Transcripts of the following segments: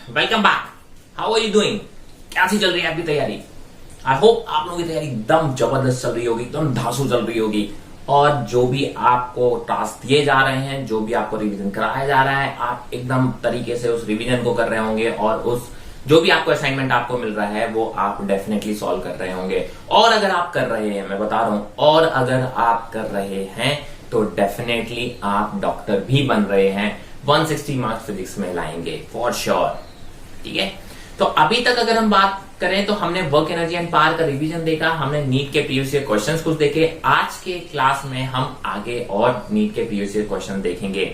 Welcome back. How are you doing? कैसी चल रही है आपकी तैयारी? आई होप आप लोगों की तैयारी एकदम जबरदस्त चल रही होगी, एकदम धांसू चल रही होगी। और जो भी आपको टास्क दिए जा रहे हैं, जो भी आपको रिवीजन कराया जा रहा है, आप एकदम तरीके से उस रिवीजन को कर रहे होंगे और उस जो भी आपको असाइनमेंट आपको मिल रहा है वो आप डेफिनेटली सॉल्व कर रहे होंगे। और अगर आप कर रहे हैं, मैं बता रहा हूं, और अगर आप कर रहे हैं तो डेफिनेटली आप डॉक्टर भी बन रहे हैं। 160 मार्क्स फिजिक्स में लाएंगे फॉर श्योर। ठीक है, तो अभी तक अगर हम बात करें तो हमने वर्क एनर्जी एंड पावर का रिवीजन देखा, हमने नीट के प्रीवियस ईयर क्वेश्चंस कुछ देखे। आज के क्लास में हम आगे और नीट के प्रीवियस ईयर क्वेश्चन देखेंगे।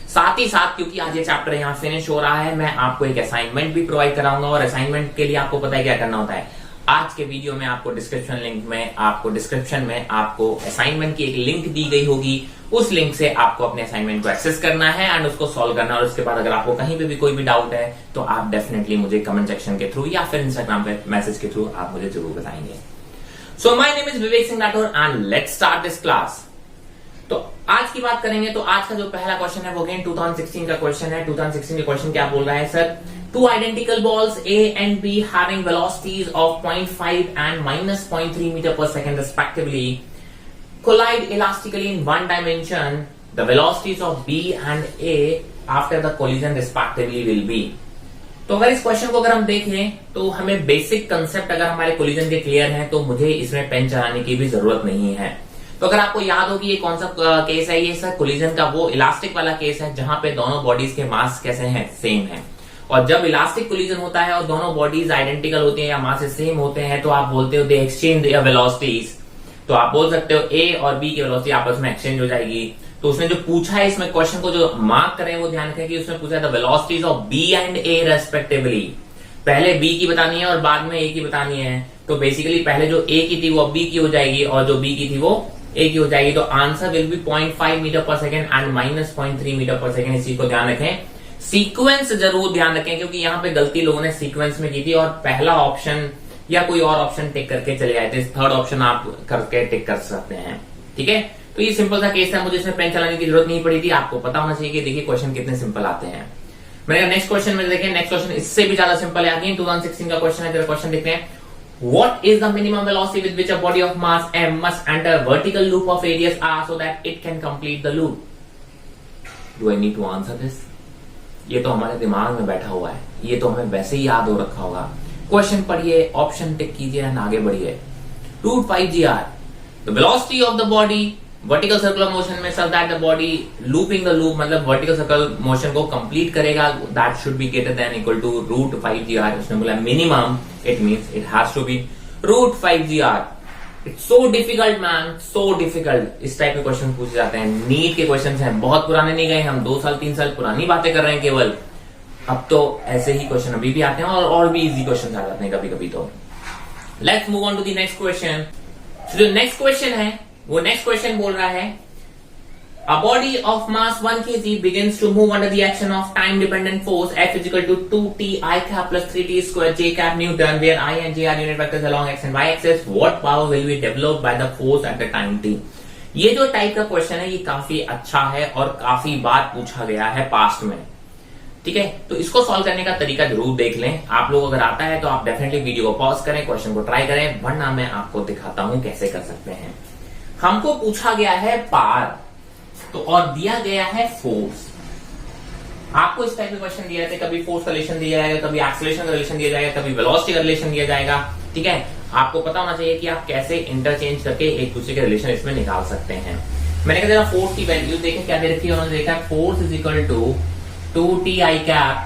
साथ ही साथ क्योंकि आज ये चैप्टर यहां फिनिश हो रहा है, मैं आपको एक असाइनमेंट भी प्रोवाइड कराऊंगा। और असाइनमेंट के लिए आपको पता है क्या करना होता है। आज के वीडियो में आपको डिस्क्रिप्शन में आपको असाइनमेंट की एक लिंक दी गई होगी। उस लिंक से आपको अपने असाइनमेंट को एक्सेस करना है एंड उसको सॉल्व करना है। और उसके बाद अगर आपको कहीं पे भी कोई भी डाउट है तो आप डेफिनेटली मुझे कमेंट सेक्शन के थ्रू या फिर इंस्टाग्राम पे मैसेज के थ्रू आप मुझे जरूर बताएंगे। So my name is Vivek Singh Rathore and let's start this class. तो आज की बात करेंगे तो आज का जो पहला क्वेश्चन है वो अगेन 2016 का क्वेश्चन है। 2016 का क्वेश्चन क्या बोल रहा है sir? Two identical balls A and B having velocities of 0.5 and minus 0.3 meter per second respectively collide elastically in one dimension. The velocities of B and A after the collision respectively will be. तो अगर इस question को अगर हम देखें तो हमें basic concept अगर हमारे कोलिजन के क्लियर है तो मुझे इसमें पेन चलाने की भी जरूरत नहीं है। तो अगर आपको याद हो कि ये कौन सा केस है, ये सर कोलिजन का वो इलास्टिक वाला केस है जहां पे दोनों बॉडीज के मास कैसे हैं, सेम है। और जब इलास्टिक कोलिजन होता है और दोनों बॉडीज आइडेंटिकल होती हैं या मास सेम होते हैं तो आप बोलते हो दे एक्सचेंज देयर वेलोसिटीज। तो आप बोल सकते हो ए और बी की वेलोसिटी आपस में एक्सचेंज हो जाएगी। तो उसने जो पूछा है इसमें क्वेश्चन को जो मार्क करें वो ध्यान रखें कि उसने पूछा है the velocities of B and A respectively. पहले बी की बतानी है और बाद में ए की बतानी है। तो बेसिकली पहले जो ए की थी वो बी की हो जाएगी और जो बी की थी वो ए की हो जाएगी। तो आंसर विल बी 0.5 मीटर पर सेकेंड एंड माइनस 0.3 मीटर पर सेकेंड। इस चीज को ध्यान रखें। सीक्वेंस जरूर ध्यान रखें क्योंकि यहां पे गलती लोगों ने सीक्वेंस में की थी और पहला ऑप्शन या कोई और ऑप्शन टिक करके चले आए थे। थर्ड ऑप्शन आप करके टिक कर सकते हैं। ठीक है, तो ये सिंपल सा केस था, मुझे इसमें पेन चलाने की जरूरत नहीं पड़ी थी। आपको पता होना चाहिए कि देखिए क्वेश्चन कितने सिंपल आते हैं। मैंने नेक्स्ट क्वेश्चन में देखें, नेक्स्ट क्वेश्चन इससे भी ज्यादा सिंपल है। अगेन 2016 का क्वेश्चन है। जरा क्वेश्चन देखते हैं। What is the minimum velocity with which a body of mass m must enter a vertical loop of radius r so that it can complete the loop? Do I need to answer this? ये तो हमारे दिमाग में बैठा हुआ है, ये तो हमें वैसे ही याद हो रखा होगा। क्वेश्चन पढ़िए, ऑप्शन टिक कीजिए एंड आगे बढ़िए। √5gr the velocity of the body vertical circular motion में such that the body looping the loop मतलब vertical circular motion को complete करेगा, that should be greater than equal to √5gr। उसने बोला minimum, it means it has to be √5gr। It's so difficult man, so difficult। इस type के question पूछे जाते हैं। नीट के क्वेश्चन हैं, बहुत पुराने नहीं गए हम, 2 साल 3 साल पुरानी बातें कर रहे हैं केवल। अब तो ऐसे ही क्वेश्चन अभी भी आते हैं और भी इजी क्वेश्चन आ जाते हैं कभी कभी। तो let's move on to the next question. जो नेक्स्ट क्वेश्चन है वो नेक्स्ट क्वेश्चन बोल रहा है A body of mass 1 kg begins to move under the action of time-dependent force F is equal to 2t I cap plus 3t square j cap Newton, where I and j are unit vectors along x and y axis. What power will be developed by the force at the time t? ये जो type का question है ये काफी अच्छा है और काफी बार पूछा गया है पास्ट में। ठीक है, तो इसको सॉल्व करने का तरीका जरूर देख लें। आप लोग अगर आता है तो आप डेफिनेटली वीडियो को पॉज करें, क्वेश्चन को ट्राई करें, वरना मैं आपको दिखाता हूं कैसे कर सकते हैं। हमको पूछा गया है पावर तो और दिया गया है फोर्स। आपको इस टाइप के क्वेश्चन दिए जाते हैं, कभी फोर्स का रिलेशन दिया जाएगा, कभी एक्सेलरेशन का रिलेशन दिया जाएगा, कभी वेलोसिटी का रिलेशन दिया जाएगा। ठीक है, आपको पता होना चाहिए कि आप कैसे इंटरचेंज करके एक दूसरे के रिलेशन इसमें निकाल सकते हैं। मैंने कहा फोर्स की वैल्यू देखें क्या दे रखी है, उन्होंने देखा force is equal to 2t I cap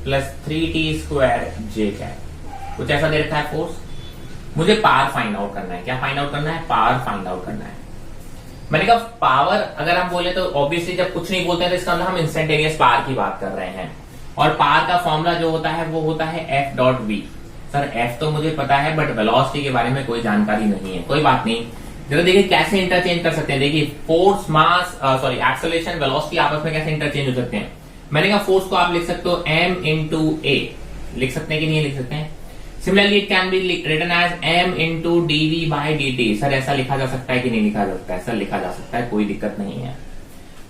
plus 3t square j cap। कुछ ऐसा दे रखा है फोर्स। मुझे पावर फाइंड आउट करना है। क्या फाइंड आउट करना है? पावर फाइंड आउट करना है। मैंने कहा पावर अगर हम बोले तो ऑब्वियसली जब कुछ नहीं बोलते हैं तो इसका मतलब हम इंस्टेंटेनियस पावर की बात कर रहे हैं। और पावर का फॉर्मूला जो होता है वो होता है F.V। सर F तो मुझे पता है बट वेलोसिटी के बारे में कोई जानकारी नहीं है। कोई बात नहीं, जरा देखिए कैसे इंटरचेंज कर सकते हैं। देखिए फोर्स मास एक्सेलरेशन वेलोसिटी आपस में कैसे इंटरचेंज हो सकते हैं। मैंने कहा फोर्स को आप लिख सकते हो m into a, लिख सकते हैं कि नहीं लिख सकते हैं। Similarly it can be written as m into dv by dt। Sir ऐसा लिखा जा सकता है कि नहीं लिखा जा सकता है? सर लिखा जा सकता है, कोई दिक्कत नहीं है।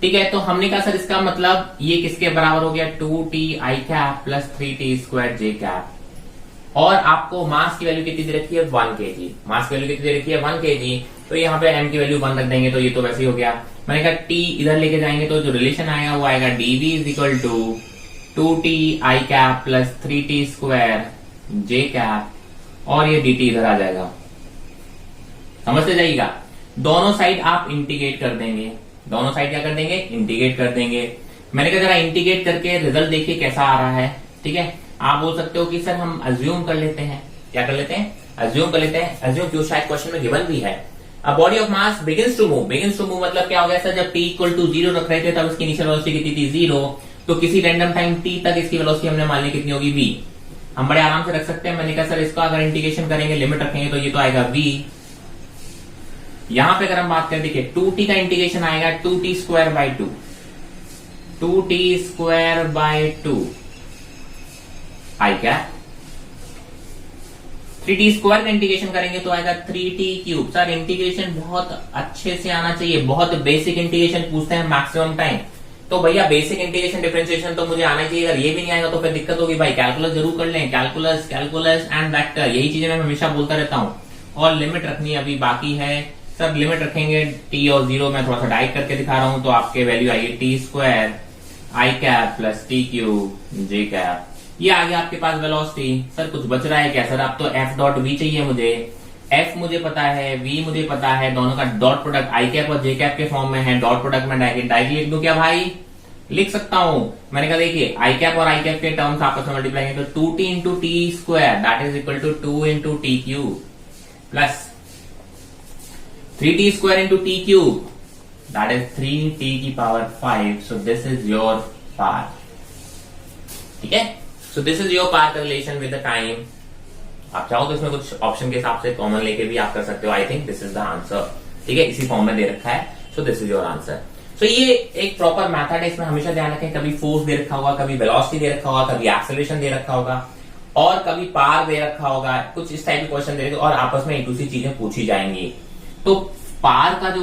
ठीक है, तो हमने कहा सर इसका मतलब ये किसके बराबर हो गया, 2t I cap plus 3t square J cap. और आपको मास की वैल्यू कितनी दे रखी है, 1 kg। मास की वैल्यू कितनी दे रखी है, 1 kg। तो यहाँ पे m की वैल्यू 1 रख देंगे तो ये तो वैसे ही हो गया। मैंने कहा t इधर लेके जाएंगे तो जो रिलेशन आएगा वो आएगा dv is equal to 2t I cap plus 3t square J cap, और ये dt इधर आ जाएगा। समझते जाइएगा। दोनों साइड आप इंटीग्रेट कर देंगे, दोनों साइड क्या कर देंगे, इंटीग्रेट कर देंगे। मैंने कहा जरा इंटीग्रेट करके रिजल्ट देखिए कैसा आ रहा है। ठीक है, आप बोल सकते हो कि सर हम अज्यूम कर लेते हैं, क्या कर लेते हैं, अज्यूम कर लेते हैं। अज्यूम क्यों, शायद क्वेश्चन में गिवन भी है। अब body of mass begins to move, begins to move मतलब क्या हो गया सर, जब t इक्वल टू 0 रख रहे थे तब इसकी इनिशियल वेलोसिटी कितनी थी, 0। तो किसी रैंडम टाइम t तक इसकी वेलोसिटी हमने मान ली कितनी होगी, v। हम बड़े आराम से रख सकते हैं। मैंने कहा सर इसका अगर इंटीग्रेशन करेंगे, लिमिट रखेंगे तो ये तो आएगा v। यहां पे अगर हम बात करें, देखिए 2t का इंटीग्रेशन आएगा 2t square by 2, 2t square by 2 आई क्या, 3t स्क्वायर का इंटीग्रेशन करेंगे तो आएगा 3t क्यूब। सर इंटीग्रेशन बहुत अच्छे से आना चाहिए, बहुत बेसिक इंटीग्रेशन पूछते हैं मैक्सिमम टाइम। तो भैया बेसिक इंटीग्रेशन डिफरेंशिएशन तो मुझे आना चाहिए। अगर ये भी नहीं आएगा तो फिर दिक्कत होगी भाई। कैलकुलस जरूर कर लें, कैलकुलस, कैलकुलस एंड वेक्टर, यही चीजें मैं हमेशा बोलता रहता हूँ। और लिमिट रखनी अभी बाकी है। सब लिमिट रखेंगे t और 0, मैं थोड़ा सा डाइट करके दिखा रहा हूं। तो आपके वैल्यू आएगी t स्क्वायर आई कैप प्लस t क्यूब जे कैप। ये आ गया आपके पास वेलोसिटी। सर कुछ बच रहा है क्या, सर अब तो f डॉट v चाहिए मुझे। f मुझे पता है, v मुझे पता है, दोनों का डॉट प्रोडक्ट आई कैप और जे कैप के फॉर्म में है। डॉट प्रोडक्ट में डायरेक्ट लिख दूं क्या भाई, लिख सकता हूं। मैंने कहा देखिए आई कैप और आई कैप के टर्म्स आपस में मल्टीप्लाई तो 2t into T square that is equal to 2 into T cube plus 3t square into t cube that is 3t की power 5। so this is your part, ठीक है। so this is your part relation with the time। आप चाहो तो इसमें कुछ option के हिसाब से कॉमन लेके भी आप कर सकते हो। I think this is the answer, ठीक है, इसी फॉर्म में दे रखा है। so this is your answer। so ये एक प्रॉपर मेथड है, इसमें हमेशा ध्यान रखें कभी फोर्स दे रखा होगा, कभी वेलोसिटी दे रखा होगा, कभी एक्सेलरेशन दे रखा होगा और कभी पार दे रखा होगा। कुछ इस टाइप के क्वेश्चन दे रखे और आपस में एक दूसरी चीजें पूछी जाएंगी। तो पार का जो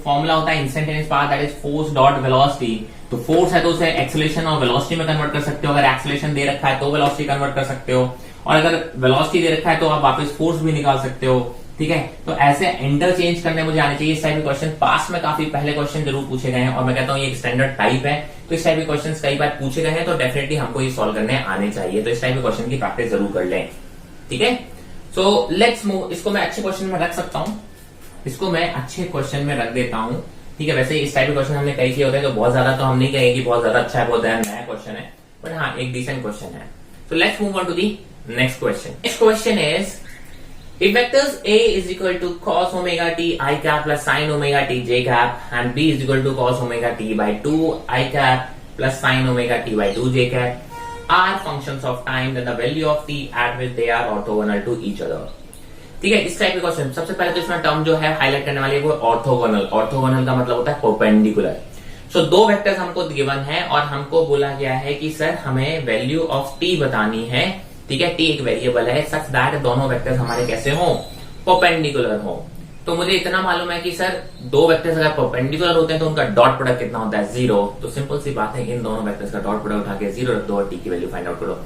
फॉर्मूला होता है instantaneous power that is force dot velocity. तो फोर्स है तो उसे एक्सेलरेशन और वेलोसिटी में कन्वर्ट कर सकते हो। अगर एक्सेलरेशन दे रखा है तो वेलोसिटी कन्वर्ट कर सकते हो, और अगर वेलोसिटी दे रखा है तो आप वापस फोर्स भी निकाल सकते हो, ठीक है। तो ऐसे इंटरचेंज करने मुझे आने चाहिए। इस टाइप के क्वेश्चन पास में काफी पहले क्वेश्चन जरूर पूछे गए हैं और मैं कहता हूँ ये स्टैंडर्ड टाइप है। तो इस टाइप के क्वेश्चन कई बार पूछे गए हैं तो डेफिनेटली हमको ये सॉल्व करने आने चाहिए। तो इस टाइप के क्वेश्चन की प्रैक्टिस जरूर कर लें, ठीक है। So let's move. इसको मैं अच्छे क्वेश्चन में रख सकता हूँ, इसको मैं अच्छे क्वेश्चन में रख देता हूं, ठीक है। वैसे इस टाइप के क्वेश्चन हमने कई किए होते हैं तो बहुत ज्यादा तो हम नहीं कहेंगे कि बहुत ज्यादा अच्छा है, बहुत ज्यादा नया क्वेश्चन है, बट हाँ एक डिसेंट क्वेश्चन है। So let's move on to the next question. Next question is if vectors a is equal to cos omega t I cap plus sin omega t j cap and b is equal to cos omega t by 2 I cap plus sin omega t by 2 j cap are functions of time then the value of t at which they are orthogonal to each other। ठीक है, इस type के question सबसे पहले तो इसमें term जो है हाईलाइट करने वाली है वो ऑर्थोगोनल। ऑर्थोगोनल का मतलब होता है परपेंडिकुलर। सो दो वेक्टर्स हमको गिवन है और हमको बोला गया है कि सर हमें वैल्यू ऑफ टी बतानी है, ठीक है। टी एक वेरिएबल है सच दैट दोनों वेक्टर्स हमारे कैसे हो, परपेंडिकुलर हो। तो मुझे इतना मालूम है कि सर दो वेक्टर्स अगर परपेंडिकुलर होते हैं तो उनका डॉट प्रोडक्ट कितना होता है, 0। तो सिंपल सी बात है इन दोनों वेक्टर्स का डॉट प्रोडक्ट उठा के 0 रख दो और टी की वैल्यू फाइंड आउट करो।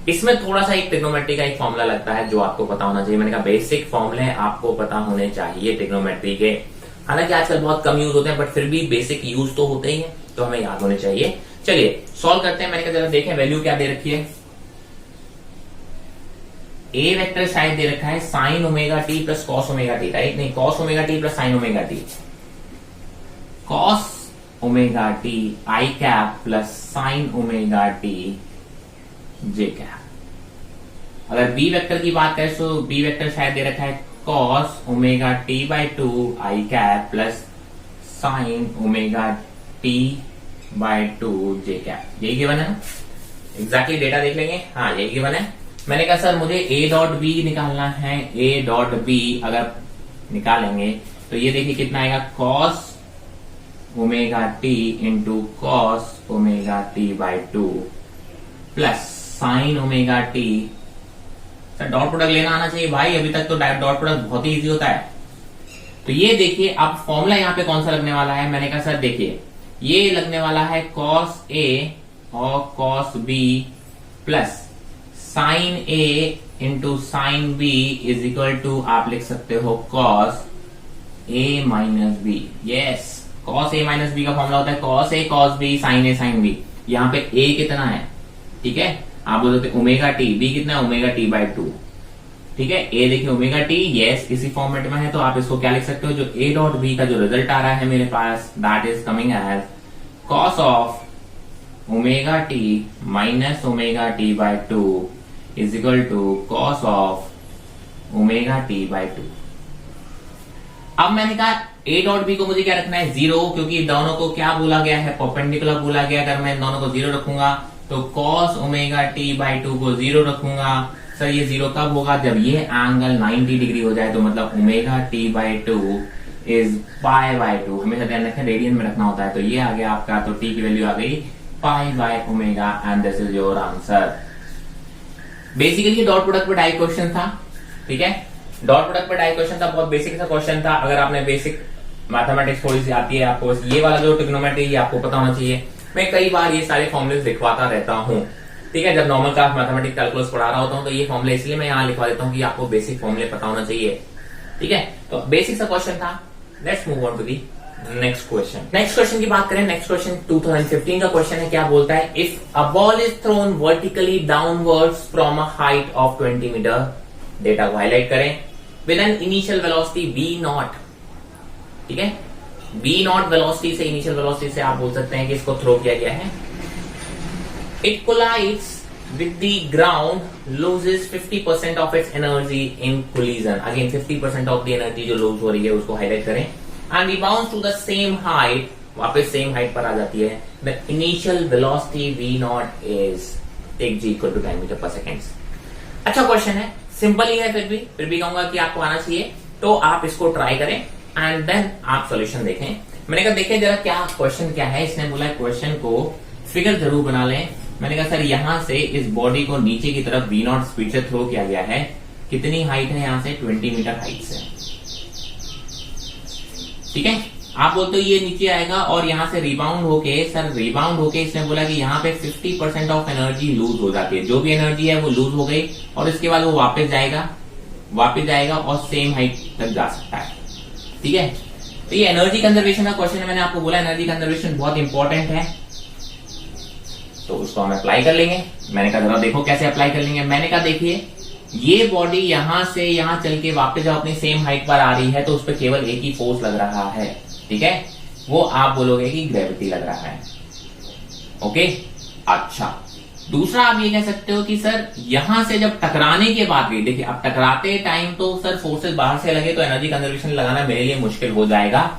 इसमें थोड़ा सा एक ट्रिग्नोमेट्री का एक फॉर्मूला लगता है जो आपको पता होना चाहिए। मैंने कहा बेसिक फॉर्मूले आपको पता होने चाहिए ट्रिग्नोमेट्री के। हालांकि आजकल बहुत कम यूज होते हैं बट फिर भी बेसिक यूज तो होते ही हैं, तो हमें याद होने चाहिए। चलिए सॉल्व करते हैं। मैंने कहा जरा देखें वैल्यू क्या दे रखी है। ए वेक्टर शायद दे रखा है sine omega T plus cos omega T, right? नहीं, cos omega T plus sine omega T, cos omega T I cap plus sine omega T J cap. अगर बी वेक्टर की बात करें तो बी वेक्टर शायद दे रखा है cos omega t by 2 I cap plus sine omega t by 2 J cap. यही गिवन है, एग्जैक्टली डेटा देख लेंगे। हाँ यही गिवन है। मैंने कहा सर मुझे ए डॉट बी निकालना है। ए डॉट बी अगर निकालेंगे तो ये देखिए कितना आएगा, cos omega T into cos omega t by 2 plus sine omega T. Sir dot product लेना आना चाहिए भाई, अभी तक तो डॉट प्रोडक्ट बहुत ही इजी होता है। तो ये देखिए अब फॉर्मूला यहाँ पे कौन सा लगने वाला है। मैंने कहा सर देखिए ये लगने वाला है cos A और cos B plus sin A into sin B is equal to आप लिख सकते हो cos A minus B। Yes, cos A minus B का फॉर्मूला होता है cos A cos B sin A sin B। यहाँ पे A कितना है, ठीक है, आप बोल सकते ओमेगा टी, B कितना है ओमेगा टी बाई 2, ठीक है। A देखिए ओमेगा टी, यस इसी फॉर्मेट में है, तो आप इसको क्या लिख सकते हो, जो A डॉट B का जो रिजल्ट आ रहा है मेरे पास, that is coming as cos of omega t minus omega t by 2 is equal to cos of omega t by 2। अब मैंने कहा A डॉट B को मुझे क्या रखना है, 0, क्योंकि दोनों को क्या बोला गया है, परपेंडिकुलर बोला गया। अगर मैं दोनों को 0 रखूंगा तो cos ओमेगा टी बाई 2 को 0 रखूंगा। सर ये 0 कब होगा, जब ये एंगल 90 डिग्री हो जाए, तो मतलब omega t by 2 is pi by 2। हमेशा ध्यान रखें रेडियन में रखना होता है। तो ये आ गया आपका, तो टी की वैल्यू आ गई pi by omega and this is your answer. Basically dot product पे टाइप क्वेश्चन था, ठीक है, डॉट प्रोडक्ट पे टाइप क्वेश्चन था, बहुत बेसिक सा क्वेश्चन था। अगर आपने बेसिक मैथमेटिक्स थोड़ी सी आती है आपको, ये वाला जो ट्रिग्नोमेट्री ये आपको पता होना चाहिए। मैं कई बार ये सारे फॉर्मुले लिखवाता रहता हूँ, ठीक है, जब नॉर्मल क्लास मैथमेटिक्स कैलकुलस पढ़ा रहा होता हूँ, तो ये फॉर्मुले इसलिए मैं यहाँ लिखवा देता हूँ कि आपको बेसिक फॉर्मुले पता होना चाहिए, ठीक है। तो बेसिक सा क्वेश्चन था। Let's move on to the next question. Next question की बात करें, नेक्स्ट क्वेश्चन 2015 का क्वेश्चन है। क्या बोलता है, if a ball is thrown vertically downwards from a height of 20 metre, data को हाईलाइट करें, with an initial velocity v naught, ठीक है, v नॉट वेलोसिटी से, इनिशियल वेलोसिटी से आप बोल सकते हैं कि इसको थ्रो किया गया है। It collides with the ground, loses 50% of its energy in collision. Again 50% of the energy जो lose हो रही है उसको हाईलाइट करें, and rebounds to the same height, वापस सेम हाइट पर आ जाती है। The initial velocity v naught is take g equal to 10 metre पर सेकेंड। अच्छा क्वेश्चन है, सिंपल ही है, फिर भी कहूंगा कि आपको आना चाहिए, तो आप इसको ट्राई करें एंड देन आप सॉल्यूशन देखें। मैंने कहा देखें जरा क्या क्वेश्चन क्या है। इसने बोला क्वेश्चन को फिगर जरूर बना लें। मैंने कहा सर यहां से इस बॉडी को नीचे की तरफ v नॉट स्पीड से थ्रो किया गया है, कितनी हाइट है यहां से, 20 मीटर हाइट से, ठीक है। आप बोलते हो ये नीचे आएगा और यहां से रिबाउंड होके, सर रिबाउंड होके इसने बोला कि यहां पे 50% ऑफ एनर्जी लूज हो जाती है, जो भी एनर्जी है वो लूज हो गई, और इसके बाद वो वापस जाएगा और सेम हाइट तक जा सकता है, ठीक है। तो ये एनर्जी कंजर्वेशन का क्वेश्चन है। मैंने आपको बोला एनर्जी कंजर्वेशन बहुत इंपॉर्टेंट है, तो उसको हम अप्लाई कर लेंगे। मैंने कहा जरा देखो कैसे अप्लाई कर लेंगे। मैंने कहा देखिए ये बॉडी यहां से यहां चल के वापस जब अपनी सेम हाइट पर आ रही है, तो उस पर केवल एक ही फोर्स लग रहा है, ठीक है, वो आप बोलोगे कि ग्रेविटी लग रहा है, ओके। अच्छा, दूसरा आप ये कह सकते हो कि सर यहां से जब टकराने के बाद गई, देखिए अब टकराते टाइम तो सर फोर्सेस बाहर से लगे तो एनर्जी कंजर्वेशन लगाना मेरे लिए मुश्किल हो जाएगा,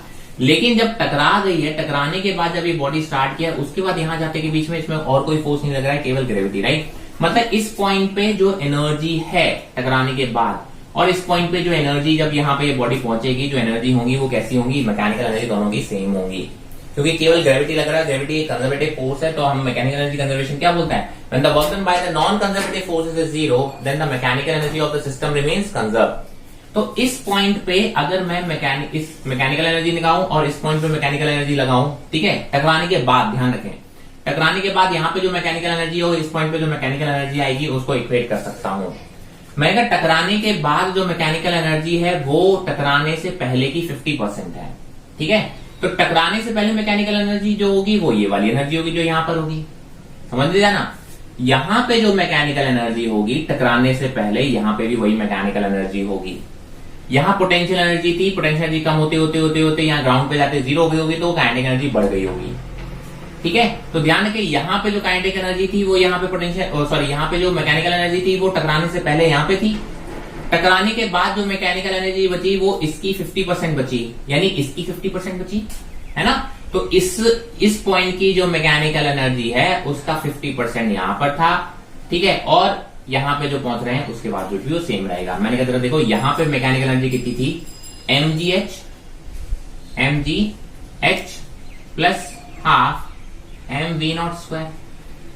लेकिन जब टकरा गई है, टकराने के बाद जब ये बॉडी स्टार्ट किया, उसके बाद यहां जाते के बीच में इसमें और कोई फोर्स नहीं लग रहा है, केवल ग्रेविटी, राइट। मतलब इस पॉइंट पे जो एनर्जी है टकराने के बाद, और इस पॉइंट पे जो एनर्जी जब यहाँ पे ये बॉडी पहुंचेगी, जो एनर्जी होंगी वो कैसी होंगी, मैकेनिकल एनर्जी दोनों की सेम होंगी, क्योंकि केवल ग्रेविटी लग रहा है। ग्रेविटी एक कंजर्वेटिव फोर्स है, तो हम मैकेनिकल एनर्जी कंजर्वेशन क्या बोलते हैं, when the work done by the non conservative forces is 0, then the mechanical energy of the system remains conserve. तो इस पॉइंट पे अगर मैं मैकेनिकल एनर्जी लगाऊं और इस पॉइंट पे मैकेनिकल एनर्जी लगाऊं, ठीक है, टकराने के बाद, ध्यान रखें, टकराने के बाद यहां पे जो मैकेनिकल एनर्जी हो, इस पॉइंट पे जो मैकेनिकल एनर्जी आएगी उसको इक्वेट कर सकता हूं। मैं अगर टकराने के बाद जो मैकेनिकल एनर्जी है वो टकराने से पहले की 50% है, ठीक है। तो टकराने से पहले मैकेनिकल एनर्जी जो होगी वो ये वाली एनर्जी होगी जो यहां पर होगी, समझ लिया ना। यहां पे जो मैकेनिकल एनर्जी होगी टकराने से पहले, यहां पे भी वही मैकेनिकल एनर्जी होगी। यहां पोटेंशियल एनर्जी थी, पोटेंशियल एनर्जी कम होते होते होते होते यहाँ ग्राउंड पे जाते 0 हो गई होगी, तो काइनेटिक एनर्जी बढ़ गई होगी, ठीक है। तो ध्यान रखिए यहाँ पे जो काइनेटिक एनर्जी थी वो यहाँ पे पोटेंशियल, सॉरी यहाँ पे जो मैकेनिकल एनर्जी थी वो टकराने से पहले यहाँ पे थी, टकराने के बाद जो मैकेनिकल एनर्जी बची वो इसकी 50% बची, यानी इसकी 50% बची, है ना। तो इस पॉइंट की जो मैकेनिकल एनर्जी है उसका 50% यहां पर था, ठीक है, और यहां पे जो पहुंच रहे हैं उसके बाद जो भी वो सेम रहेगा। मैंने कहा देखो यहां पे मैकेनिकल एनर्जी कितनी थी, mgh plus half mv not square,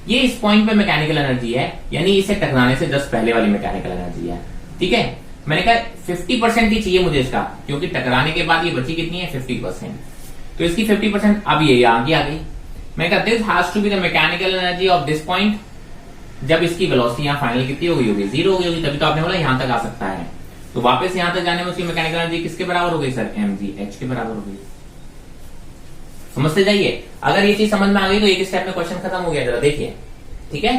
ये इस पॉइंट पे मैकेनिकल एनर्जी है, यानी इसे टकराने से जस्ट पहले वाली मैकेनिकल एनर्जी है, ठीक है। मैंने कहा 50% ही चाहिए मुझे इसका, क्योंकि टकराने के बाद ये बची कितनी है, 50%। तो इसकी 50% अब ये आगे आ गई। मैं कहता this has to be the mechanical energy of this point. जब इसकी वेलोसिटी यहाँ फाइनल कितनी हो गई होगी, 0 हो गई होगी, तभी तो आपने बोला यहां तक आ सकता है। तो वापस यहां तक जाने में उसकी मैकेनिकल एनर्जी किसके बराबर हो गई सर, mgh के बराबर हो गई। समझते जाइए। अगर ये चीज समझ में आ गई तो एक स्टेप में क्वेश्चन खत्म हो गया। जरा देखिए, ठीक है।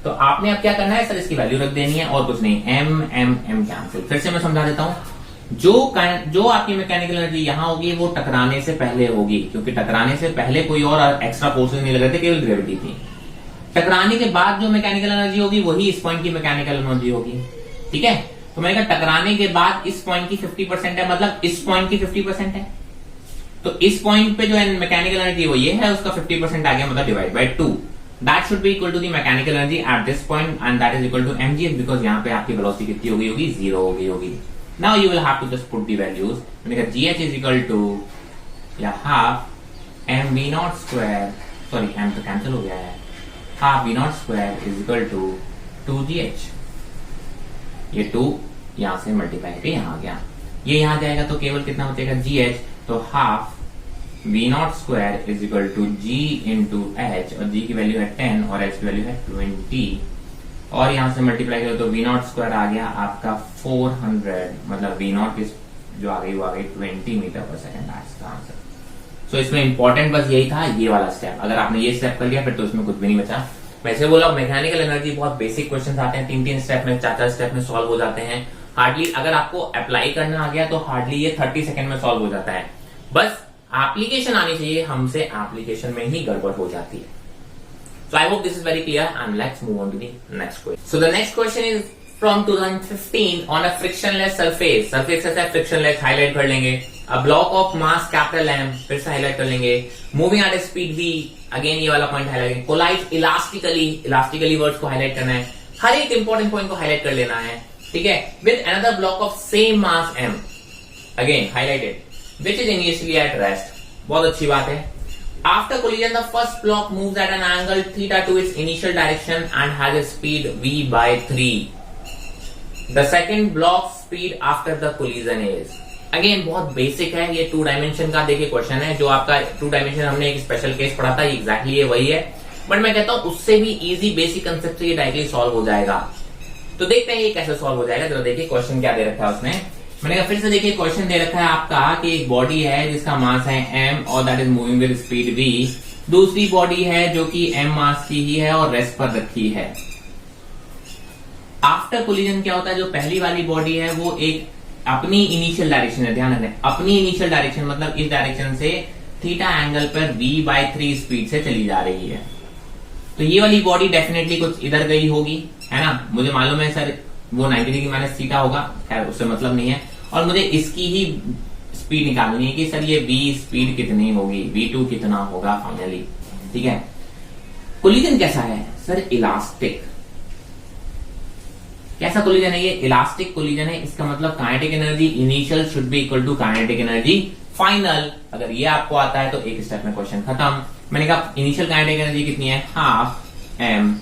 तो आपने अब क्या करना है सर, इसकी वैल्यू रख देनी है और कुछ नहीं, m कैंसिल। फिर से मैं समझा देता हूं, जो आपकी मैकेनिकल एनर्जी यहां होगी वो टकराने से पहले होगी, क्योंकि टकराने से पहले कोई और एक्स्ट्रा फोर्सेस नहीं लग रहे थे, केवल ग्रेविटी थी। टकराने के बाद जो मैकेनिकल एनर्जी होगी वही इस पॉइंट की मैकेनिकल एनर्जी होगी, ठीक है। तो मैंने कहा टकराने के बाद इस पॉइंट की 50% है, मतलब इस पॉइंट की 50% है। तो इस पॉइंट पे जो मैकेनिकल एनर्जी वो ये है, उसका 50% आ गया, मतलब divide by 2। That should be equal to the mechanical energy at this point and that is equal to mgh, because यहाँ पे आपकी वेलोसिटी कितनी हो गई होगी, 0 हो गई होगी। Now you will have to just put the values. मैंने कहा gh इज इक्वल टू या half mv0 square, sorry m तो कैंसिल हो गया है, half v0 square is equal to 2gh। ये 2 यहां से मल्टीप्लाई करके यहां आ गया, ये यहां जाएगा तो केवल कितना बचेगा gh। तो half v0 square is equal to g into h, और g की वैल्यू है 10 और h की वैल्यू है 20, और यहां से मल्टीप्लाई करो तो v0 स्क्वायर आ गया आपका 400, मतलब v0 की जो आ गई वो आ गई 20 मीटर पर सेकेंड। इसका आंसर। सो इसमें इंपॉर्टेंट बस यही था, ये वाला स्टेप। अगर आपने ये स्टेप कर लिया फिर तो इसमें कुछ भी नहीं बचा। वैसे बोला मैकेनिकल एनर्जी बहुत बेसिक क्वेश्चन आते हैं, 3-3 स्टेप में, 4-4 स्टेप में सॉल्व हो जाते हैं। हार्डली अगर आपको अप्लाई करना आ गया तो हार्डली ये 30 सेकंड में सॉल्व हो जाता है। बस एप्लीकेशन आनी चाहिए, हमसे एप्लीकेशन में ही गड़बड़ हो जाती है। So I hope this is very clear and let's move on to the next question. So the next question is from 2015 on a frictionless surface. Surface ऐसा है frictionless, highlight कर लेंगे। A block of mass capital M, फिर से highlight कर लेंगे। Moving at a speed v, again ये वाला point highlight करेंगे। Collides elastically words को highlight करना है। हर एक important point को highlight कर लेना है, ठीक है। With another block of same mass M, again highlighted, which is initially at rest. बहुत अच्छी बात है। After collision, the first block moves at an angle theta to its initial direction and has a speed v by 3. The second block's speed after the collision is, again बहुत basic है ये, 2 dimension का देखिए question है। जो आपका 2 dimension हमने एक स्पेशल केस पढ़ा था, एग्जैक्टली ये वही है, बट मैं कहता हूं उससे भी इजी बेसिक कंसेप्ट से ये डायरेक्टली सॉल्व हो जाएगा। तो देखते हैं ये कैसे सॉल्व हो जाएगा। जरा देखिए क्वेश्चन क्या दे रखा है उसने। मैंने कहा फिर से देखिए क्वेश्चन दे रखा है आपका कि एक बॉडी है जिसका मास है m और that is moving with speed v। दूसरी बॉडी है जो कि m मास की ही है और रेस्ट पर रखी है। आफ्टर कोलिजन क्या होता है, जो पहली वाली बॉडी है वो एक अपनी इनिशियल डायरेक्शन है, ध्यान रखें, अपनी इनिशियल डायरेक्शन मतलब इस डायरेक्शन से थीटा एंगल पर v/3 स्पीड से चली जा रही है। तो ये वाली बॉडी डेफिनेटली कुछ इधर गई होगी, है ना। मुझे मालूम है सर वो 90 डिग्री माइनस थीटा होगा, खैर उससे मतलब नहीं है। और मुझे इसकी ही स्पीड निकालनी है कि सर ये v स्पीड कितनी होगी, v2 कितना होगा फाइनली, ठीक है। कोलिजन कैसा है सर, इलास्टिक। कैसा कोलिजन है ये, इलास्टिक कोलिजन है। इसका मतलब kinetic energy initial should be equal to kinetic energy final. अगर ये आपको आता है तो एक स्टेप में क्वेश्चन खत्म। मैंने कहा इनिशियल काइनेटिक एनर्जी कितनी है, half m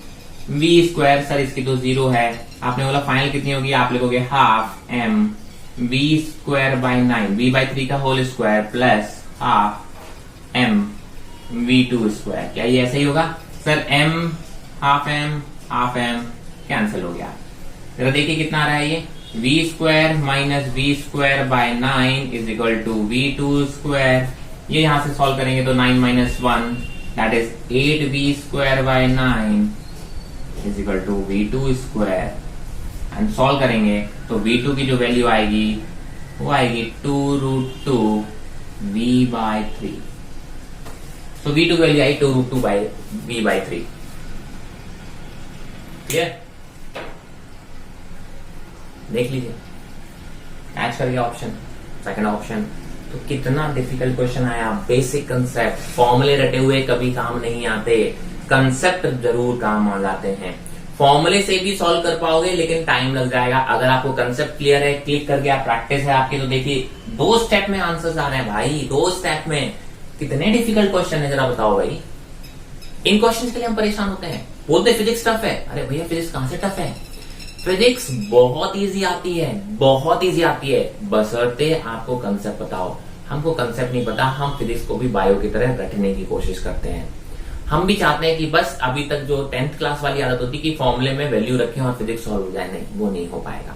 v square, sir इसकी तो 0 है। आपने बोला फाइनल कितनी होगी, आप लिखोगे half m v square by 9, v/3 का whole square plus half m v2 square. क्या ये ऐसे ही होगा सर, हाफ m कैंसिल हो गया। जरा देखिए कितना आ रहा है ये, v square minus v square by 9 is equal to v2 square. ये यहां से सॉल्व करेंगे तो 9 minus 1 that is 8v square by 9 is equal to v2 square. And solve करेंगे तो v2 की जो वैल्यू आएगी वो आएगी 2√2 v/3। तो v2 की वैल्यू आई 2√2 v/3। क्लियर, देख लीजिए मैच कर गया ऑप्शन, सेकंड ऑप्शन। तो कितना डिफिकल्ट क्वेश्चन आया, बेसिक कंसेप्ट, फॉर्मूले रटे हुए कभी काम नहीं आते, कंसेप्ट जरूर काम आ जाते हैं। फॉर्मूले से भी सॉल्व कर पाओगे लेकिन टाइम लग जाएगा। अगर आपको कंसेप्ट क्लियर है, क्लिक कर गया, प्रैक्टिस है आपकी, तो देखिए 2 स्टेप में आंसर्स आ रहे हैं भाई, 2 स्टेप में। कितने डिफिकल्ट क्वेश्चन है जरा बताओ भाई। इन क्वेश्चन के लिए हम परेशान होते हैं, बोलते फिजिक्स टफ है। अरे भैया फिजिक्स कहां से टफ है, फिजिक्स बहुत इजी आती है, बहुत इजी आती है, बशर्ते आपको कंसेप्ट बताओ। हमको कंसेप्ट नहीं पता, हम फिजिक्स को भी बायो की तरह रटने की कोशिश करते हैं। हम भी चाहते हैं कि बस अभी तक जो 10th क्लास वाली आदत होती कि फॉर्मूले में वैल्यू रखें और फिजिक्स सॉल्व हो जाए, नहीं, वो नहीं हो पाएगा।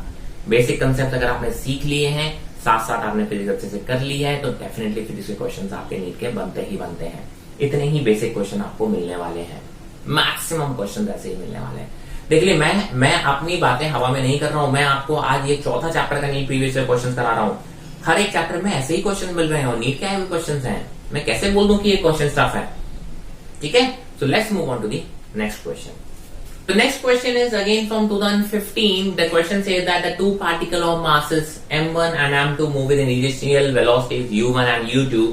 बेसिक कंसेप्ट अगर आपने सीख लिए हैं, साथ साथ आपने फिजिक्स अच्छे से कर लिया है, तो डेफिनेटली फिजिक्स के क्वेश्चंस आपके नीट के बनते ही बनते हैं। इतने ही बेसिक क्वेश्चन आपको मिलने वाले हैं, मैक्सिमम क्वेश्चन ऐसे ही मिलने वाले हैं। देख लिए, मैं अपनी बातें हवा में नहीं कर रहा हूं। मैं आपको आज ये चौथा चैप्टर का नीट प्रीवियस ईयर क्वेश्चन करा रहा हूं। हर एक चैप्टर में ऐसे ही क्वेश्चन मिल रहे हैं और नीट के आए हुए क्वेश्चन हैं। मैं कैसे बोल दूं कि ये क्वेश्चन टफ है? ठीक है, so let's move on to the next question. The next question is again from 2015. The question says that the two particle of masses m1 and m2 move with initial velocities u1 and u2.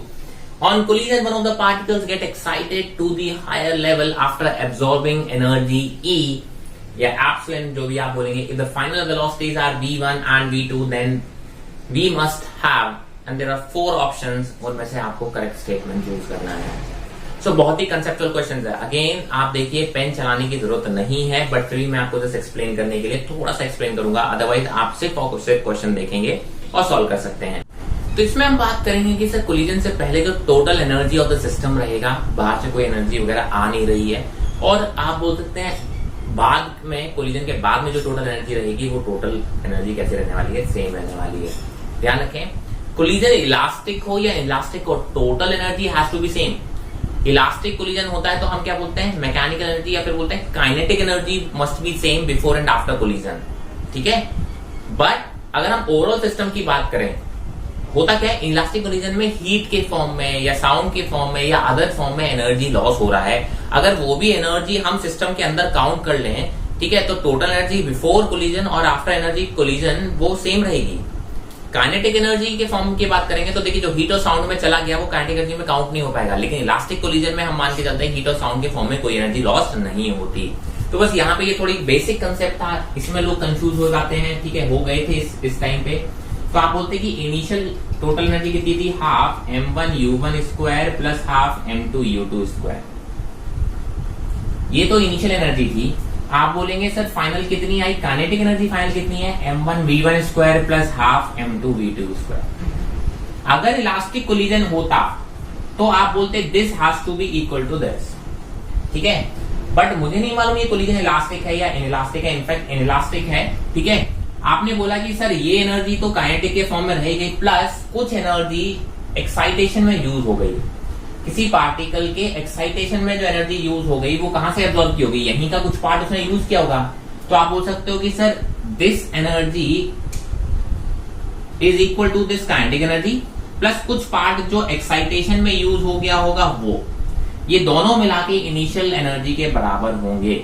On collision, one of the particles get excited to the higher level after absorbing energy E. या epsilon जो भी आप बोलेंगे. If the final velocities are v1 and v2, then we must have, and there are 4 options. उनमें से आपको correct statement choose करना है. बहुत ही कंसेप्चुअल क्वेश्चन है. अगेन आप देखिए, पेन चलाने की जरूरत नहीं है, बट फिर भी मैं आपको जस्ट एक्सप्लेन करने के लिए थोड़ा सा एक्सप्लेन करूंगा. अदरवाइज आप सिर्फ क्वेश्चन देखेंगे और सॉल्व कर सकते हैं. तो इसमें हम बात करेंगे कि सर कोलिजन से पहले जो total energy of the system रहेगा, बाहर से कोई एनर्जी वगैरह आ नहीं रही है, और आप बोल सकते हैं बाद में, कोलिजन के बाद में जो टोटल एनर्जी रहेगी वो टोटल एनर्जी कैसे रहने वाली है? सेम रहने वाली है. ध्यान रखें, कोलिजन इलास्टिक हो या इलास्टिक हो, total energy has to be same. Elastic collision होता है तो हम क्या बोलते हैं? मैकेनिकल एनर्जी, या फिर बोलते हैं kinetic energy must be same before and after collision. ठीक है, बट अगर हम ओवरऑल सिस्टम की बात करें, होता क्या है? इलास्टिक कोलिजन में हीट के फॉर्म में या साउंड के फॉर्म में या अदर फॉर्म में एनर्जी लॉस हो रहा है. अगर वो भी एनर्जी हम सिस्टम के अंदर काउंट कर लें, ठीक है, तो टोटल एनर्जी बिफोर कोलिजन और आफ्टर एनर्जी कोलिजन वो सेम रहेगी. काइनेटिक एनर्जी के फॉर्म की बात करेंगे तो देखिए, जो हीट और साउंड में चला गया वो काइनेटिक एनर्जी में काउंट नहीं हो पाएगा. लेकिन इलास्टिक कोलिजन में हम मान के चलते हैं हीट और साउंड के फॉर्म में कोई एनर्जी लॉस्ट नहीं होती. तो बस यहाँ पे ये थोड़ी बेसिक कंसेप्ट था, इसमें लोग कंफ्यूज हो जाते हैं. ठीक है, हो गए थे इस टाइम पे. तो आप बोलते कि इनिशियल टोटल एनर्जी कितनी थी? Half m1 u1 square plus half m2 u2 square. ये तो इनिशियल एनर्जी थी. आप बोलेंगे सर फाइनल कितनी आई? काइनेटिक एनर्जी फाइनल कितनी है? m1 v1 square plus half m2 v2 square. अगर इलास्टिक कोलिजन होता तो आप बोलते this has to be equal to this. ठीक है, बट मुझे नहीं मालूम ये कोलिजन इलास्टिक है या इनइलास्टिक है. इनफैक्ट इनइलास्टिक है. ठीक है, आपने बोला कि सर ये एनर्जी तो काइनेटिक के फॉर्म में रह गई, प्लस कुछ एनर्जी एक्साइटेशन में यूज हो गई. किसी पार्टिकल के एक्साइटेशन में जो एनर्जी यूज हो गई वो कहां से एब्जॉर्ब की होगी? यहीं का कुछ पार्ट उसने यूज किया होगा. तो आप बोल सकते हो कि sir this energy is equal to this kinetic energy plus कुछ पार्ट जो एक्साइटेशन में यूज हो गया होगा वो, ये दोनों मिला के इनिशियल एनर्जी के बराबर होंगे.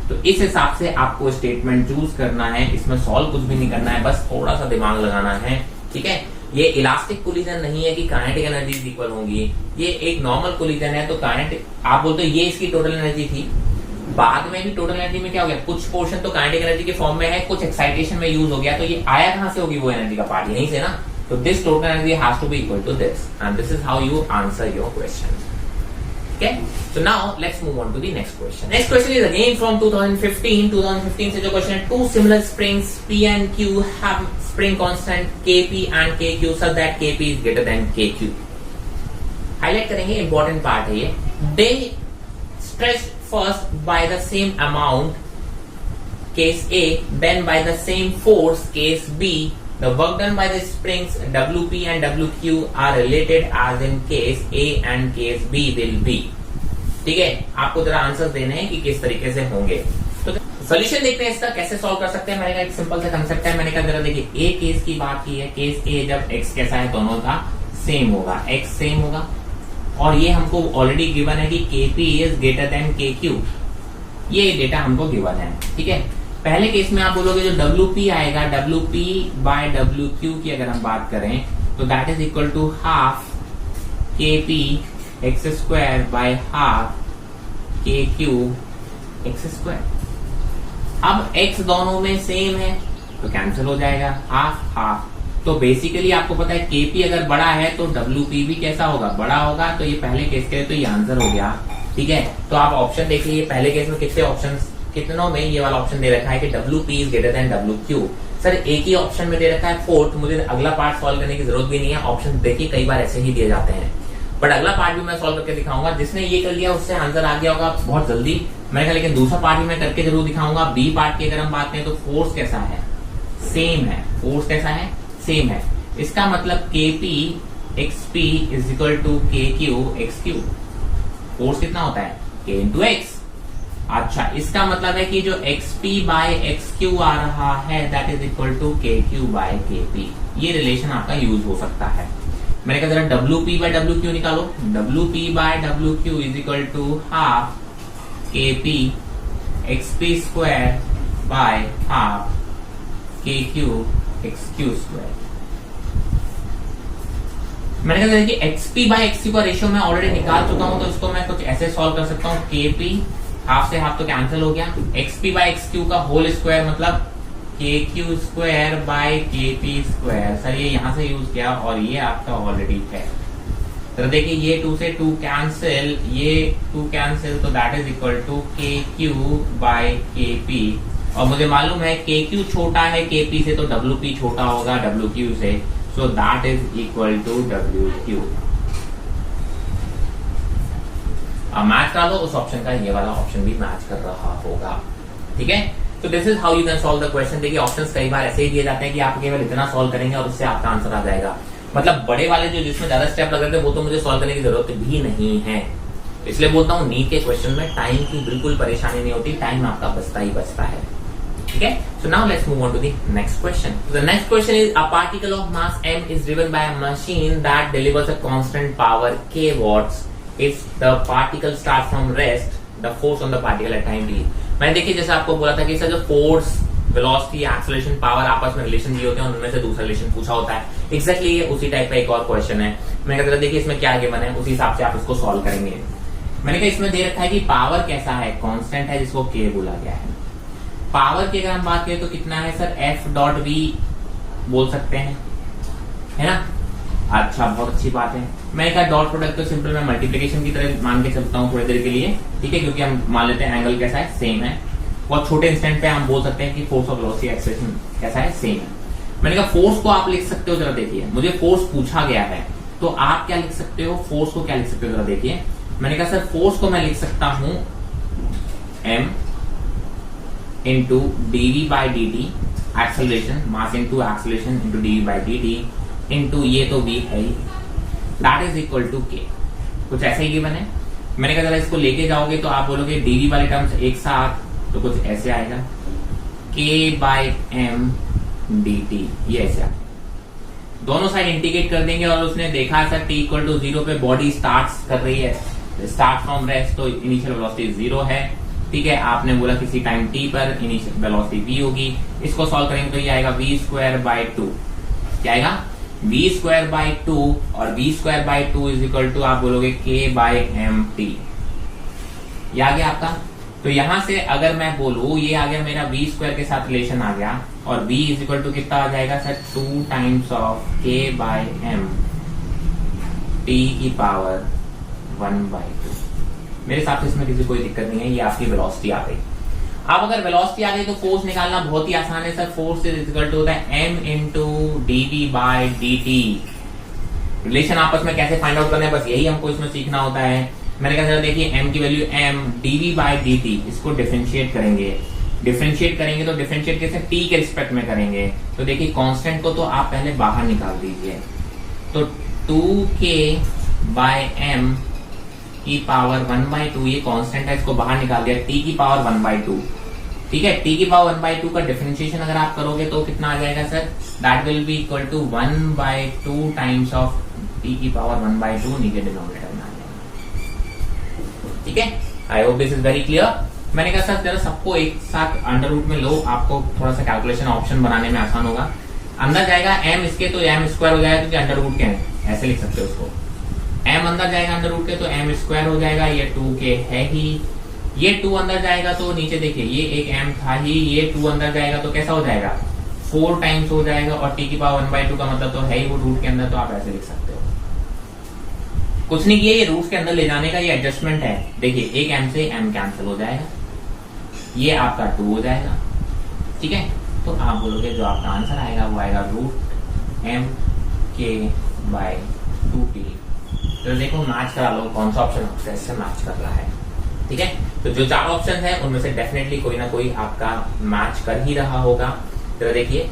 तो इस हिसाब से आपको स्टेटमेंट चूज करना है. इसमें सॉल्व कुछ भी नहीं करना है, बस थोड़ा सा दिमाग लगाना है. ठीक है, ये इलास्टिक कोलिजन नहीं है कि काइनेटिक एनर्जी इक्वल होंगी. ये एक नॉर्मल कोलिजन है. तो काइनेटिक, आप बोलते हो ये इसकी टोटल एनर्जी थी. बाद में भी टोटल एनर्जी में क्या हो गया? कुछ पोर्शन तो काइनेटिक एनर्जी के फॉर्म में है, कुछ एक्साइटेशन में यूज हो गया. तो ये आया कहां से होगी वो एनर्जी का पार्ट? यहीं से ना. तो this total energy has to be equal to this, and this is how you answer your question. Okay, so now let's move on to the next question. Next question is again from 2015. 2015 से जो question है, two similar springs P and Q have spring constant Kp and Kq such that Kp is greater than Kq. Highlight करेंगे, important part है ये. They stretched first by the same amount, case A, then by the same force, case B. The work done by the springs Wp and Wq are related as in case A and case B will be. ठीक है, आपको जरा answer देने हैं कि किस तरीके से होंगे. तो सोल्यूशन देखते हैं इसका, कैसे सॉल्व कर सकते हैं. मैंने कहा एक सिंपल सा कंसेप्ट है. मैंने कहा जरा देखिए, ए केस की बात की है. केस ए जब x कैसा है, दोनों का सेम होगा, x सेम होगा, और ये हमको ऑलरेडी गिवन है कि Kp is greater than Kq. ये डेटा हमको गिवन है. ठीक है, पहले केस में आप बोलोगे जो Wp आएगा, Wp बाय Wq की अगर हम बात करें तो that is equal to half Kp x square by half Kq x square. अब x दोनों में सेम है तो कैंसिल हो जाएगा, हाफ हाफ. तो बेसिकली आपको पता है Kp अगर बड़ा है तो Wp भी कैसा होगा? बड़ा होगा. तो ये पहले केस के लिए तो ये आंसर हो गया. ठीक है, तो आप ऑप्शन देख लीजिए. पहले केस में कितने ऑप्शन, कितनों में ये वाला ऑप्शन दे रखा है कि Wp is greater than Wq. Sir एक ही ऑप्शन में दे रखा है फोर्थ, मुझे अगला पार्ट सॉल्व करने की जरूरत भी नहीं है। ऑप्शन देखिए कई बार ऐसे ही दिए जाते हैं, बट अगला पार्ट भी मैं सॉल्व करके दिखाऊंगा। जिसने ये कर लिया उससे आंसर आ गया होगा बहुत जल्दी, मैंने कहा। लेकिन दूसरा पार्ट भी मैं करके जरूर दिखाऊंगा। बी पार्ट की अगर हम बात करें तो फोर्स कैसा है, सेम है। फोर्स कैसा है, सेम है। इसका मतलब KP XP is equal to KQ XQ। Force कितना होता है, K इंटू X। अच्छा, इसका मतलब है कि जो XP बाय XQ आ रहा है that is equal to KQ by KP। ये रिलेशन आपका यूज हो सकता है। मैंने कहा जरा WP बाय WQ निकालो। WP by WQ is equal to half KP XP square by half KQ XQ square. मैंने कहा कि XP बाय XQ का रेशियो मैं ऑलरेडी निकाल चुका हूं, तो इसको मैं कुछ ऐसे सॉल्व कर सकता हूं। KP हाफ से हाफ तो कैंसिल हो गया, XP बाय XQ का होल स्क्वायर मतलब KQ square by KP square. Sir ये यहां से यूज किया और ये आपका ऑलरेडी है। तो देखिए ये 2 से 2 कैंसिल, ये 2 कैंसिल, तो that is equal to KQ by KP। और मुझे मालूम है KQ छोटा है KP से, तो WP छोटा होगा WQ से, so that is equal to WQ। अब मैच करा दो उस ऑप्शन का, ये वाला ऑप्शन भी मैच कर रहा होगा। ठीक है, तो this is how you can solve the question. देखिए ऑप्शंस कई बार ऐसे ही दिए जाते हैं कि आप केवल इतना सॉल्व करेंगे और उससे आपका आंसर आ जाएगा। मतलब बड़े वाले जो जिसमें ज्यादा स्टेप लग रहे थे वो तो मुझे सॉल्व करने की जरूरत भी नहीं है। इसलिए बोलता हूँ नीट के क्वेश्चन में टाइम की बिल्कुल परेशानी नहीं होती, टाइम आपका बचता ही बचता है। ठीक है, so now let's move on to the next question. So the next question is a particle of mass m is driven by a machine that delivers a constant power k watts. If the particle starts from rest, the force on the particle at time t. मैंने देखिए जैसे आपको बोला था कि sir जो force, velocity, acceleration, power आपस में रिलेशन दिए होते हैं, उनमें से दूसरा रिलेशन पूछा होता है। एग्जैक्टली ये उसी टाइप का एक और क्वेश्चन है। मैंने कहा देखिए इसमें क्या गिवन है, उसी हिसाब से आप इसको सॉल्व करेंगे। मैंने कहा इसमें दे रखा है कि पावर कैसा है, कांस्टेंट है जिसको k बोला गया है। पावर की अगर हम बात करें तो कितना है सर, F.V बोल सकते हैं, है ना। अच्छा, बहुत अच्छी बात है। मैंने कहा डॉट प्रोडक्ट तो सिंपल मैं मल्टीप्लिकेशन की तरह मान के चलता हूँ थोड़ी देर के लिए, ठीक है, क्योंकि हम मान लेते हैं एंगल कैसा है, सेम है। बहुत छोटे इंस्टेंट पे हम बोल सकते हैं कि फोर्स और वेलोसिटी एक्सेलरेशन कैसा है, सेम है। मैंने कहा फोर्स को आप लिख सकते हो, जरा देखिए मुझे फोर्स पूछा गया है तो आप क्या लिख सकते हो, फोर्स को क्या लिख सकते हो जरा देखिए। मैंने कहा सर फोर्स को मैं लिख सकता हूं m into dv by dt, acceleration, mass into acceleration into dv by dt into ये तो v है, that is equal to k। कुछ ऐसे ही गिवन है। मैंने कहा जरा इसको लेके जाओगे तो आप बोलोगे dv वाले टर्म्स एक साथ, तो कुछ ऐसे आएगा k बाई m dt, ये ऐसे आएगा। दोनों साइड इंटीग्रेट कर देंगे और उसने देखा सर t इक्वल टू 0 पे बॉडी स्टार्ट कर रही है, स्टार्ट फ्रॉम रेस्ट, तो इनिशियल वेलोसिटी 0 है, ठीक है। आपने बोला किसी टाइम t पर इनिशियल वेलोसिटी v होगी। इसको सॉल्व करेंगे तो ये आएगा v स्क्वायर बाई 2, क्या आएगा v स्क्वायर बाई 2, और v square by 2 is equal to आप बोलोगे k बाई एम टी। ये आ गया आपका। तो यहां से अगर मैं बोलूं ये आ गया मेरा v स्क्वायर के साथ रिलेशन आ गया, और v इज इक्वल टू कितना आ जाएगा sir, 2 times of k by m t की पावर 1/2। मेरे हिसाब से इसमें किसी कोई दिक्कत नहीं है, ये आपकी वेलोसिटी आ गई। अब अगर वेलोसिटी आ गई तो फोर्स निकालना बहुत ही आसान है sir. Force is equal to होता है m into dv by dt। Relation आपस में कैसे फाइंड आउट करना है, बस यही हमको इसमें सीखना होता है। मैंने कहा सर देखिए m की value m, dv by dt, इसको डिफरेंशिएट करेंगे। डिफरेंशिएट करेंगे तो डिफरेंशिएट कैसे, t के रिस्पेक्ट में करेंगे। तो देखिए कांस्टेंट को तो आप पहले बाहर निकाल दीजिए, तो 2k बाई m की पावर 1/2, ये कांस्टेंट है, इसको बाहर निकाल दिया, t की पावर 1/2, ठीक है। t की पावर 1/2 का डिफरेंशिएशन अगर आप करोगे तो कितना आ जाएगा sir, that will be equal to 1/2 times of t की पावर 1/2 नीचे डिनोमिनेटर में आ जाएगा, ठीक है। I hope this is very clear. मैंने कहा सर जरा सबको एक साथ अंडर रूट में लो, आपको थोड़ा सा कैलकुलेशन ऑप्शन बनाने में आसान होगा। अंदर जाएगा m इसके तो m स्क्वायर हो जाएगा, क्योंकि अंडर रूट के हैं, ऐसे लिख सकते हो उसको। m अंदर जाएगा अंडर रूट के तो m स्क्वायर हो जाएगा, ये 2k है ही। ये 2 अंदर जाएगा तो नीचे देखिए ये एक m था ही, ये 2 अंदर जाएगा तो कैसा हो जाएगा, 4 टाइम्स हो जाएगा, और t की पावर 1/2 का मतलब तो है ही वो रूट के अंदर, तो आप ऐसे लिख सकते हो। कुछ नहीं किया, ये रूट के अंदर ले जाने का ये एडजस्टमेंट है। देखिए एक m से m कैंसिल हो जाएगा, ये आपका 2 हो जाएगा, ठीक है। तो आप बोलोगे जो आपका आंसर आएगा वो आएगा √mk/2t। तो देखो मैच करा लो, कौन सा ऑप्शन आपका इससे मैच कर रहा है। ठीक है, तो जो 4 ऑप्शन है उनमें से डेफिनेटली कोई ना कोई आपका मैच कर ही रहा होगा। तो देखिए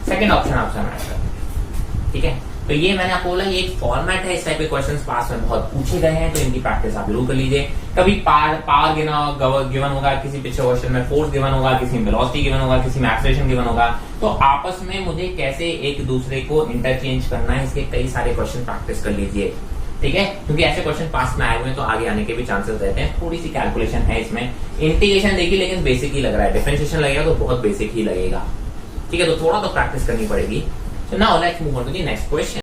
सेकंड ऑप्शन आपसे मैच कर रहा है। ठीक है, तो ये मैंने आपको बोला, ये एक फॉर्मेट है, इस टाइप के क्वेश्चंस पास में बहुत पूछे गए हैं, तो इनकी प्रैक्टिस आप जरूर कर लीजिए। कभी पावर गिवन होगा, किसी पिछले क्वेश्चन में फोर्स गिवन होगा, किसी में वेलोसिटी गिवन होगा, किसी में एक्सेलरेशन गिवन होगा, तो आपस में मुझे कैसे एक दूसरे को इंटरचेंज करना है, इसके कई सारे क्वेश्चन प्रैक्टिस कर लीजिए। ठीक है, क्योंकि ऐसे क्वेश्चन पास में आए हुए हैं तो आगे आने के भी चांसेस रहते हैं। थोड़ी सी कैलकुलेशन है इसमें, इंटीग्रेशन देखिए लेकिन बेसिक ही लग रहा है, डिफरेंशिएशन लगेगा तो बहुत बेसिक ही लगेगा। ठीक है, तो थोड़ा तो प्रैक्टिस करनी पड़ेगी। So now let's move on to the next question.